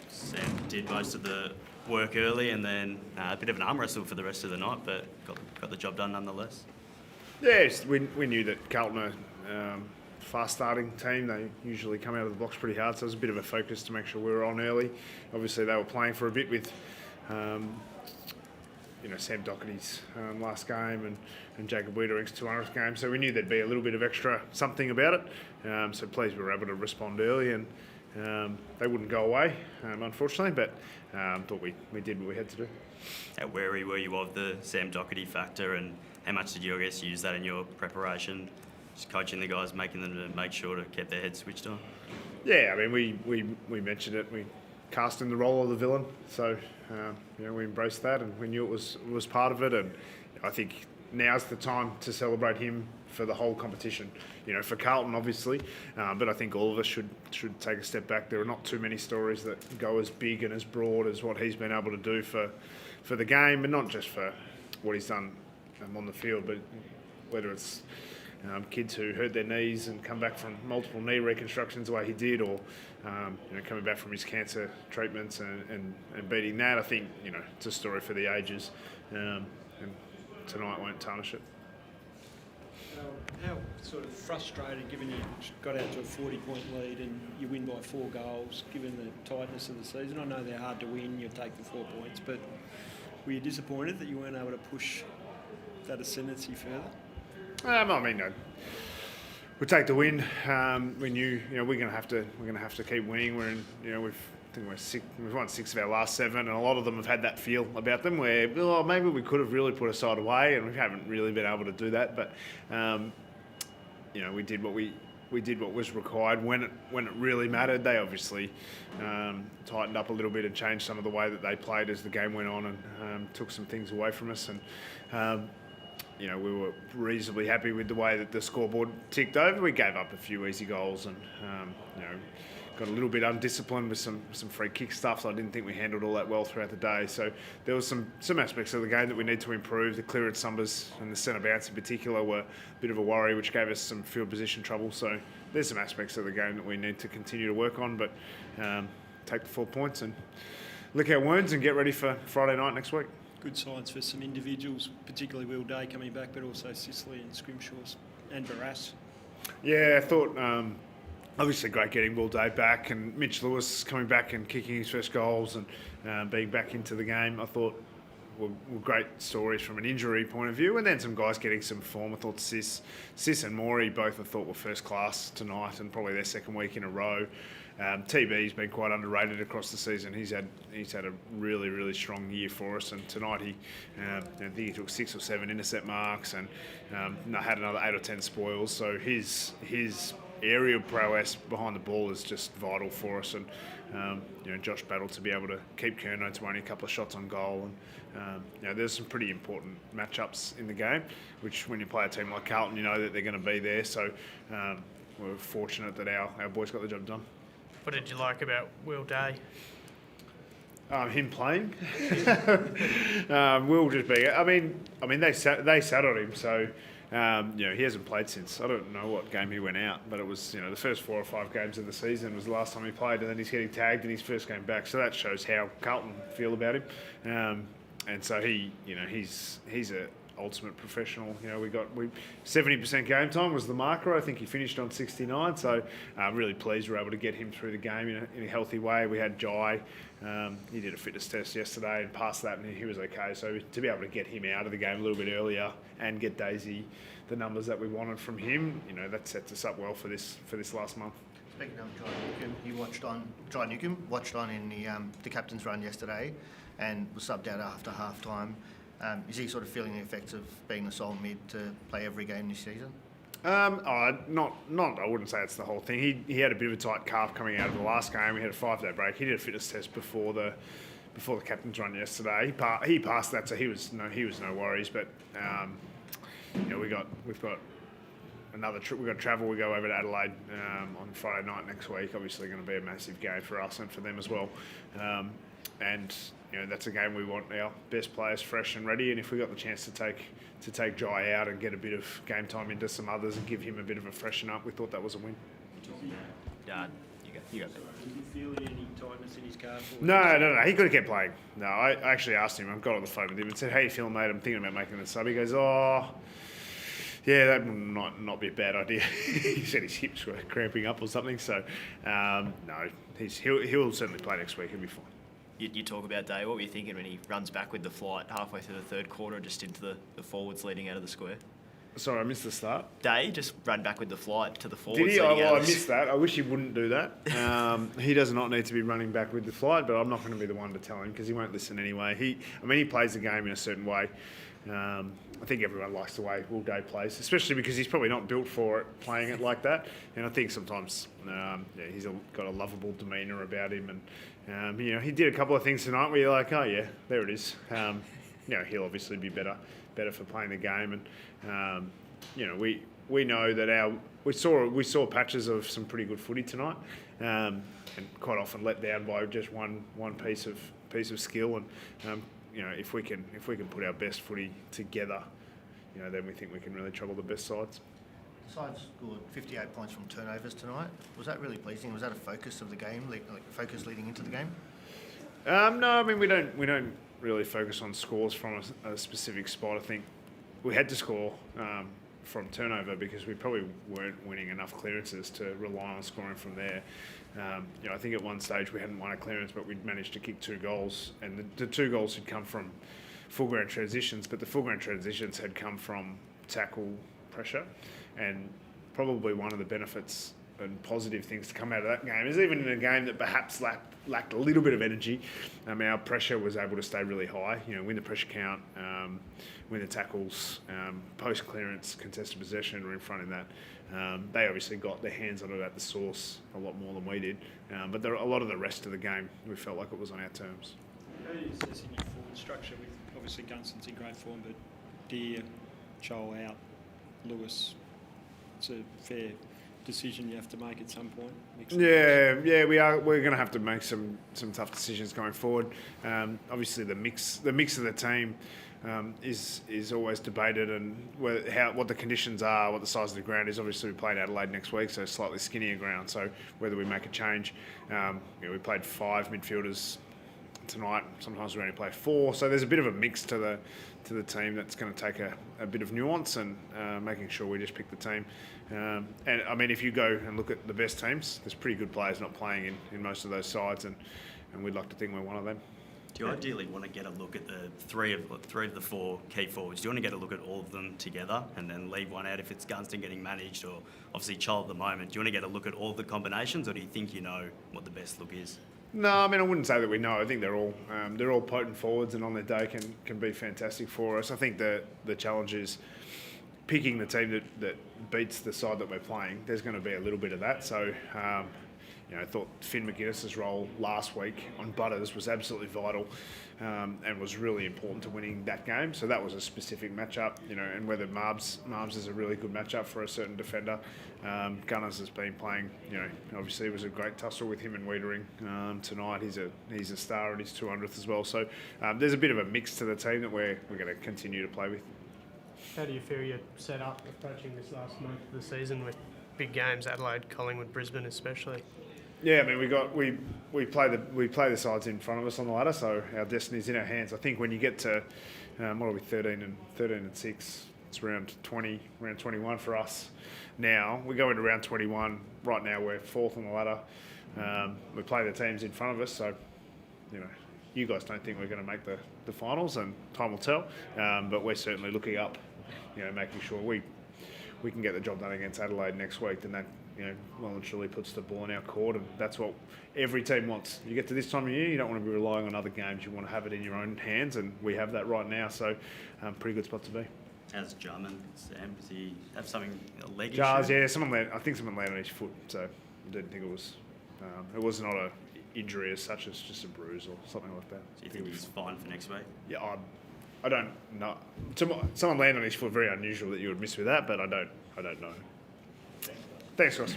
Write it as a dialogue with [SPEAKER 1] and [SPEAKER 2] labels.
[SPEAKER 1] Sam did most of the work early, and then a bit of an arm wrestle for the rest of the night, but got the job done nonetheless.
[SPEAKER 2] Yes, we knew that Carlton are fast starting team. They usually come out of the blocks pretty hard, so it was a bit of a focus to make sure we were on early. Obviously, they were playing for a bit with Sam Docherty's last game and Jacob Wiedering's 200th game, so we knew there'd be a little bit of extra something about it. So pleased we were able to respond early, and they wouldn't go away, unfortunately, but thought we did what we had to do.
[SPEAKER 1] How wary were you of the Sam Docherty factor, and how much did you, I guess, use that in your preparation, just coaching the guys, making them to make sure to keep their heads switched on?
[SPEAKER 2] Yeah, I mean, we mentioned it. We cast in the role of the villain, so we embraced that, and we knew it was part of it. And I think now's the time to celebrate him for the whole competition. For Carlton, obviously, but I think all of us should take a step back. There are not too many stories that go as big and as broad as what he's been able to do for the game, and not just for what he's done on the field, but whether it's kids who hurt their knees and come back from multiple knee reconstructions the way he did, or coming back from his cancer treatments and beating that. I think it's a story for the ages, and tonight won't tarnish it.
[SPEAKER 3] How sort of frustrated, given you got out to a 40-point lead and you win by 4 goals, given the tightness of the season? I know they're hard to win, you take the 4 points, but were you disappointed that you weren't able to push that ascendancy further?
[SPEAKER 2] We take the win. We knew we're going to have to keep winning. We're in we've won 6 of our last 7, and a lot of them have had that feel about them where maybe we could have really put a side away, and we haven't really been able to do that. But we did what was required when it really mattered. They obviously tightened up a little bit and changed some of the way that they played as the game went on, and took some things away from us. And we were reasonably happy with the way that the scoreboard ticked over. We gave up a few easy goals, and got a little bit undisciplined with some free kick stuff, so I didn't think we handled all that well throughout the day. So there was some aspects of the game that we need to improve. The clearance numbers and the centre bounce in particular were a bit of a worry, which gave us some field position trouble. So there's some aspects of the game that we need to continue to work on, but take the 4 points and lick our wounds and get ready for Friday night next week.
[SPEAKER 3] Good signs for some individuals, particularly Will Day coming back, but also Sicily and Scrimshaw and Barras.
[SPEAKER 2] Yeah, I thought obviously great getting Will Day back, and Mitch Lewis coming back and kicking his first goals and being back into the game. I thought were great stories from an injury point of view, and then some guys getting some form. I thought Sis and Morey both were first class tonight, and probably their second week in a row. TB's been quite underrated across the season. He's had a really, really strong year for us, and tonight I think he took 6 or 7 intercept marks and had another 8 or 10 spoils. So his aerial prowess behind the ball is just vital for us, and Josh battled to be able to keep Kerno to only a couple of shots on goal, and there's some pretty important matchups in the game, which when you play a team like Carlton, you know that they're going to be there. So we're fortunate that our boys got the job done.
[SPEAKER 4] What did you like about Will Day?
[SPEAKER 2] Him playing. Will just be. I mean, they sat on him, so he hasn't played since. I don't know what game he went out, but it was the first 4 or 5 games of the season was the last time he played, and then he's getting tagged in his first game back. So that shows how Carlton feel about him, and so he's a ultimate professional. We 70% game time was the marker. I think he finished on 69. So I'm really pleased we were able to get him through the game in a healthy way. We had Jai. He did a fitness test yesterday and passed that, and he was okay. So to be able to get him out of the game a little bit earlier and get Daisy the numbers that we wanted from him, that sets us up well for this last month.
[SPEAKER 5] Speaking of Jai Newcombe watched on in the captain's run yesterday and was subbed out after half time. Is he sort of feeling the effects of being the sole mid to play every game this season?
[SPEAKER 2] Not. I wouldn't say it's the whole thing. He had a bit of a tight calf coming out of the last game. We had a 5-day break. He did a fitness test before the captain's run yesterday. He passed that, so he was no worries. But we've got another trip. We've got travel. We go over to Adelaide on Friday night next week. Obviously, going to be a massive game for us and for them as well. And that's a game we want our best players fresh and ready. And if we got the chance to take Jai out and get a bit of game time into some others and give him a bit of a freshen up, we thought that was a win.
[SPEAKER 1] Yeah, you go.
[SPEAKER 6] You go.
[SPEAKER 3] Did you feel any tightness in his calf?
[SPEAKER 2] No. He could have kept playing. No, I actually asked him. I got on the phone with him and said, "How you feeling, mate? I'm thinking about making the sub." He goes, "Oh, yeah, that might not be a bad idea." He said his hips were cramping up or something. So, no, he'll certainly play next week. He'll be fine.
[SPEAKER 6] You talk about Day. What were you thinking when he runs back with the flight halfway through the third quarter, just into the forwards leading out of the square?
[SPEAKER 2] Sorry, I missed the start.
[SPEAKER 6] Day just ran back with the flight to the forwards.
[SPEAKER 2] Did he?
[SPEAKER 6] leading out
[SPEAKER 2] I
[SPEAKER 6] of the
[SPEAKER 2] missed that. I wish he wouldn't do that. He does not need to be running back with the flight, but I'm not going to be the one to tell him because he won't listen anyway. He plays the game in a certain way. I think everyone likes the way Will Day plays, especially because he's probably not built for it, playing it like that. And I think sometimes he's got a lovable demeanour about him. And, he did a couple of things tonight where you're like, oh, yeah, there it is. He'll obviously be better for playing the game. And, we know that we saw patches of some pretty good footy tonight, and quite often let down by just one piece of skill. And if we can put our best footy together, then we think we can really trouble the best sides.
[SPEAKER 5] The side scored 58 points from turnovers tonight. Was that really pleasing? Was that a focus of the game, like focus leading into the game?
[SPEAKER 2] No, I mean we don't really focus on scores from a specific spot. I think we had to score from turnover because we probably weren't winning enough clearances to rely on scoring from there. I think at one stage we hadn't won a clearance, but we'd managed to kick 2 goals, and the 2 goals had come from full ground transitions, but the full ground transitions had come from tackle pressure, and probably one of the benefits and positive things to come out of that game is even in a game that perhaps lacked a little bit of energy, our pressure was able to stay really high, win the pressure count, win the tackles, post clearance, contested possession were in front in that. They obviously got their hands on it at the source a lot more than we did, but a lot of the rest of the game we felt like it was on our terms.
[SPEAKER 3] How do you assess in your forward structure with obviously Gunston's in great form, but Deere, Joel out, Lewis? It's a fair decision you have to make at some point.
[SPEAKER 2] Yeah, we're going to have to make some tough decisions going forward. Obviously, the mix of the team is always debated, and what the conditions are, what the size of the ground is. Obviously, we played Adelaide next week, so slightly skinnier ground. So whether we make a change, we played 5 midfielders tonight. Sometimes we only play 4. So there's a bit of a mix to the team that's going to take a bit of nuance and making sure we just pick the team. And I mean, if you go and look at the best teams, there's pretty good players not playing in most of those sides, and we'd like to think we're one of them.
[SPEAKER 1] Do you ideally want to get a look at the three of the 4 key forwards? Do you want to get a look at all of them together and then leave one out if it's Gunston getting managed, or obviously Child at the moment? Do you want to get a look at all the combinations, or do you think you know what the best look is?
[SPEAKER 2] No, I mean I wouldn't say that we know. I think they're all potent forwards, and on their day can be fantastic for us. I think the challenge is picking the team that beats the side that we're playing. There's going to be a little bit of that. So. I thought Finn McGuinness's role last week on Butters was absolutely vital, and was really important to winning that game. So that was a specific matchup, and whether Marbs is a really good matchup for a certain defender. Gunners has been playing, obviously it was a great tussle with him and Wiedering tonight. He's a star at his 200th as well. So there's a bit of a mix to the team that we're going to continue to play with.
[SPEAKER 4] How do you feel you're set up approaching this last month of the season with big games, Adelaide, Collingwood, Brisbane especially?
[SPEAKER 2] Yeah, I mean we play the sides in front of us on the ladder, so our destiny's in our hands. I think when you get to what are we 13 and 6, it's round 21 for us. Now we go into round 21. Right now we're 4th on the ladder. We play the teams in front of us, so you guys don't think we're going to make the finals, and time will tell. But we're certainly looking up, making sure we can get the job done against Adelaide next week. Then that well and truly puts the ball in our court, and that's what every team wants. You get to this time of year, you don't want to be relying on other games. You want to have it in your own hands, and we have that right now. So, pretty good spot to be.
[SPEAKER 1] How's Jarman, Sam? Does he have something, a leg
[SPEAKER 2] Jars,
[SPEAKER 1] issue?
[SPEAKER 2] yeah, I think someone landed on his foot, so I didn't think it was not a injury as such. It's just a bruise or something like that.
[SPEAKER 1] Do you think he's fine for next week?
[SPEAKER 2] Yeah, I don't know. Someone landed on his foot, very unusual that you would miss with that, but I don't know. Thanks, Ross.